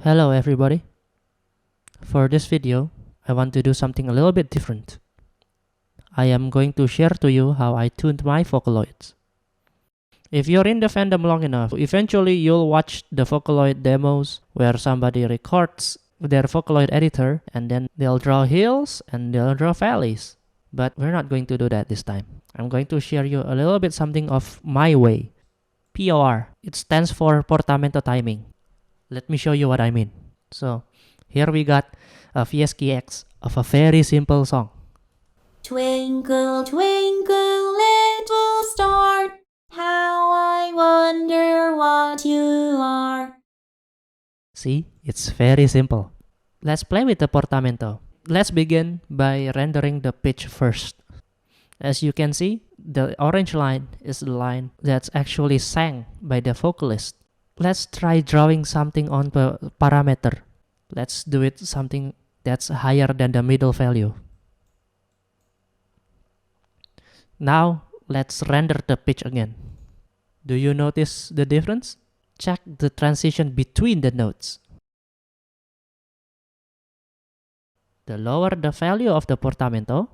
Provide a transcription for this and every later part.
Hello everybody. For this video, I want to do something a little bit different. I am going to share to you how I tuned my Vocaloids. If you're in the fandom long enough, eventually you'll watch the Vocaloid demos where somebody records their Vocaloid editor and then they'll draw hills and they'll draw valleys. But we're not going to do that this time. I'm going to share you a little bit something of my way. POR. It stands for portamento timing. Let me show you what I mean. So, here we got a VSKX of a very simple song. Twinkle, twinkle, little star, how I wonder what you are. See, it's very simple. Let's play with the portamento. Let's begin by rendering the pitch first. As you can see, the orange line is the line that's actually sang by the vocalist. Let's try drawing something on the parameter. Let's do it something that's higher than the middle value. Now, let's render the pitch again. Do you notice the difference? Check the transition between the notes. The lower the value of the portamento,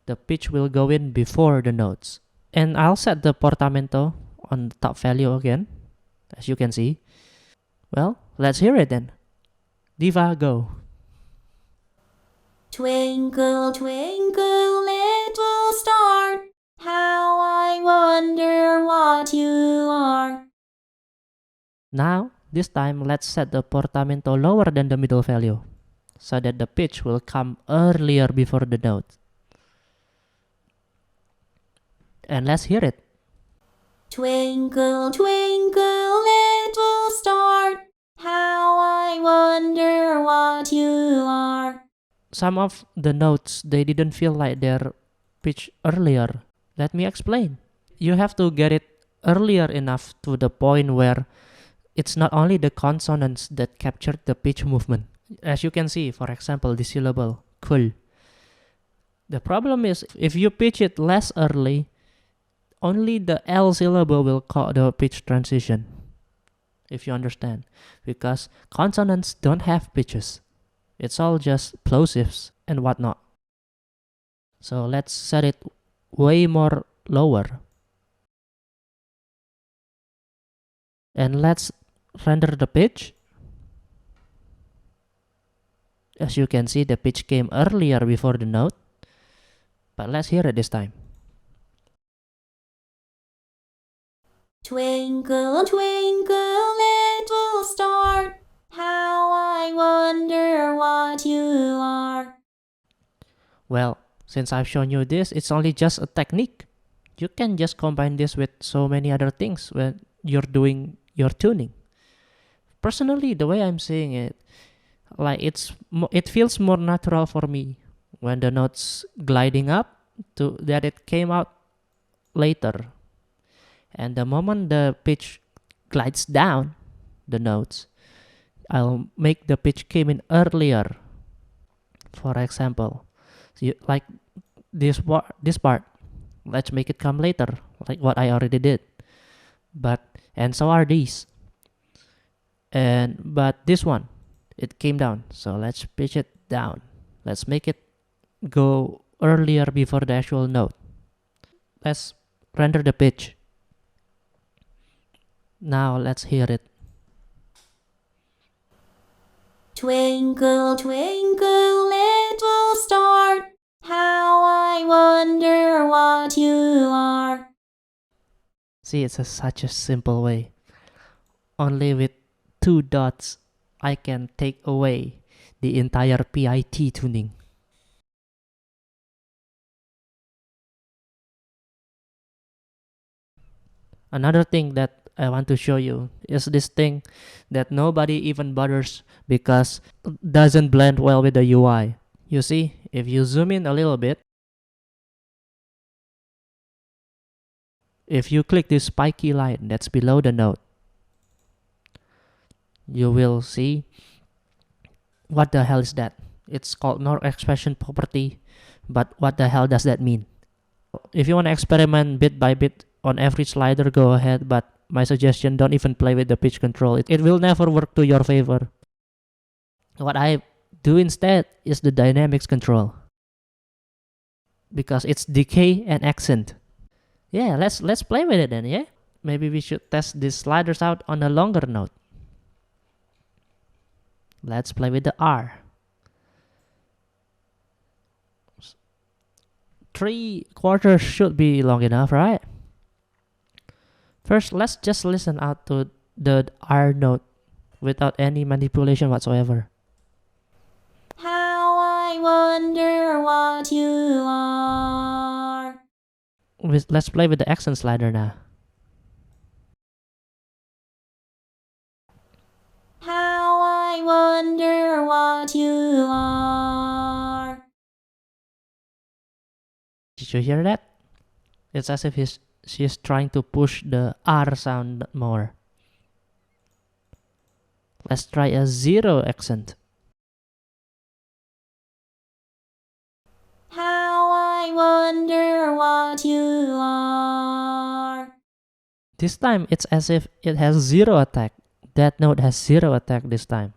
the pitch will go in before the notes. And I'll set the portamento on the top value again, as you can see. Well, let's hear it then. Diva, go. Twinkle, twinkle, little star, how I wonder what you are. Now, this time, let's set the portamento lower than the middle value, so that the pitch will come earlier before the note. And let's hear it. Twinkle, twinkle, little star, how I wonder what you are. Some of the notes, they didn't feel like they're pitched earlier. Let me explain. You have to get it earlier enough to the point where it's not only the consonants that captured the pitch movement. As you can see, for example, the syllable kul. The problem is, if you pitch it less early, only the L syllable will cause the pitch transition. If you understand. Because consonants don't have pitches. It's all just plosives and whatnot. So let's set it way more lower. And let's render the pitch. As you can see, the pitch came earlier before the note. But let's hear it this time. Twinkle, twinkle, little star, how I wonder what you are. Well, since I've shown you this, it's only just a technique. You can just combine this with so many other things when you're doing your tuning. Personally, the way I'm seeing it, like it feels more natural for me when the notes gliding up to that it came out later. And the moment the pitch glides down the notes, I'll make the pitch came in earlier. For example, like this part, let's make it come later, like what I already did. And so are these. But this one, it came down, so let's pitch it down. Let's make it go earlier before the actual note. Let's render the pitch. Now let's hear it. Twinkle, twinkle, little star, how I wonder what you are. See, it's such a simple way. Only with 2 dots, I can take away the entire PIT tuning. Another thing that I want to show you is this thing that nobody even bothers because it doesn't blend well with the UI. You see, if you zoom in a little bit, if you click this spiky line that's below the note, you will see what the hell is that? It's called nor expression property, but what the hell does that mean? If you want to experiment bit by bit on every slider, go ahead, but my suggestion, don't even play with the pitch control. It will never work to your favor. What I do instead is the dynamics control, because it's decay and accent. Yeah, let's play with it then, yeah? Maybe we should test these sliders out on a longer note. Let's play with the R. 3/4 should be long enough, right? First, let's just listen out to the R note without any manipulation whatsoever. How I wonder what you are. Let's play with the accent slider now. How I wonder what you are. Did you hear that? It's as if she's trying to push the R sound more. Let's try a 0 accent. How I wonder what you are. This time it's as if it has 0 attack. That note has 0 attack this time.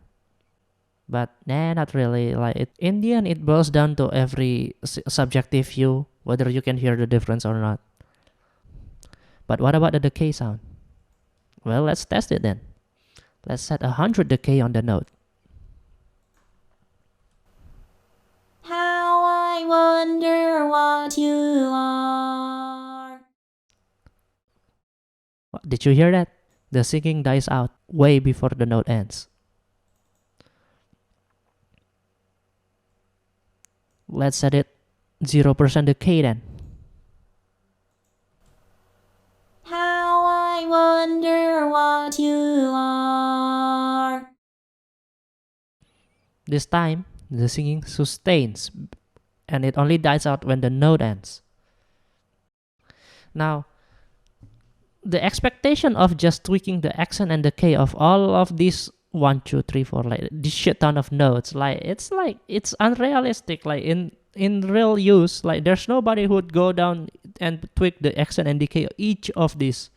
But nah, not really. Like in the end, it boils down to every subjective view, whether you can hear the difference or not. But what about the decay sound? Well, let's test it then. Let's set 100 decay on the note. How I wonder what you are. Did you hear that? The singing dies out way before the note ends. Let's set it 0% decay then. How I wonder what you are. This time, the singing sustains, and it only dies out when the note ends. Now, the expectation of just tweaking the accent and decay of all of these 1, 2, 3, 4, like this shit ton of notes, it's unrealistic. Like in real use, like there's nobody who would go down and tweak the accent and decay each of these.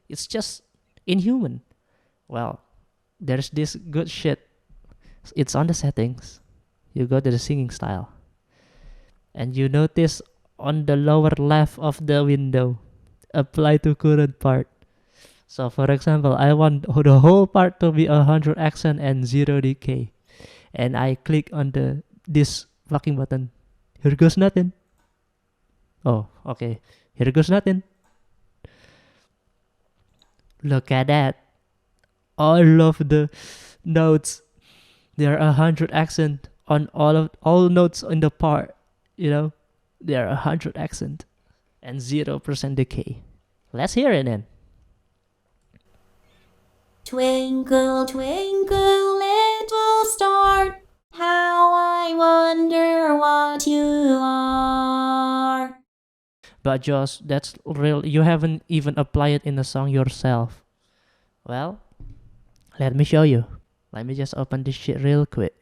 It's just inhuman. Well, there's this good shit. It's on the settings. You go to the singing style, and you notice on the lower left of the window, apply to current part. So for example, I want the whole part to be 100 accent and 0 decay, and I click on this fucking button. Here goes nothing. Oh, okay. Here goes nothing. Look at that. All of the notes, there are 100 accent on all notes in the part. You know, there are 100 accent and 0% decay. Let's hear it then. Twinkle, twinkle, little star, how I wonder what you are. But Josh, that's real. You haven't even applied it in the song yourself. Well, let me show you. Let me just open this shit real quick.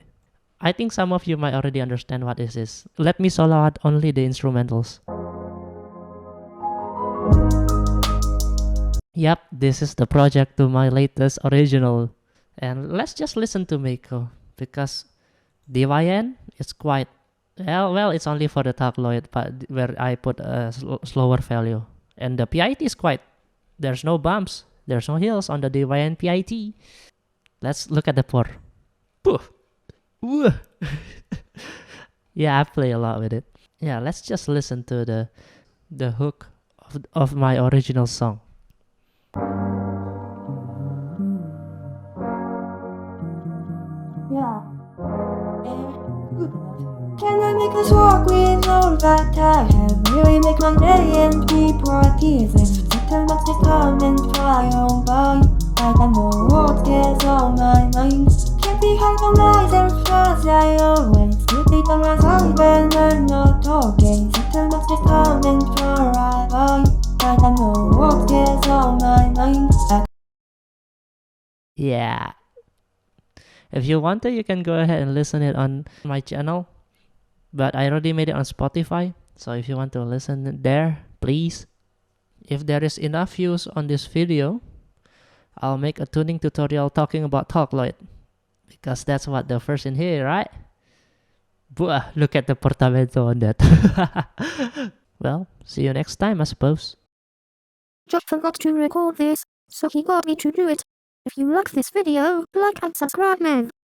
I think some of you might already understand what this is. Let me solo out only the instrumentals. Yep, this is the project to my latest original. And let's just listen to Mako, because the YN is quite, well, it's only for the talkloid, but where I put a slower value. And the PIT is quite, there's no bumps, there's no hills on the DYN PIT. Let's look at the pour. Yeah, I play a lot with it. Yeah, let's just listen to the hook of my original song. Yeah. Can I make us walk with all that I have? Really make my day and people are teasing. Little much to come and fly on by. I don't know what gets on my mind. Can't be hard on myself as I always do. It on my song when I'm not talking. Little much to come and fly by. I don't know what gets on my mind. Yeah. If you want to, you can go ahead and listen it on my channel. But I already made it on Spotify. So if you want to listen there, please. If there is enough views on this video, I'll make a tuning tutorial talking about talkloid, because that's what the first in here, right? Buah, look at the portamento on that. Well, see you next time, I suppose. Just forgot to record this, so he got me to do it. If you like this video, like and subscribe, man.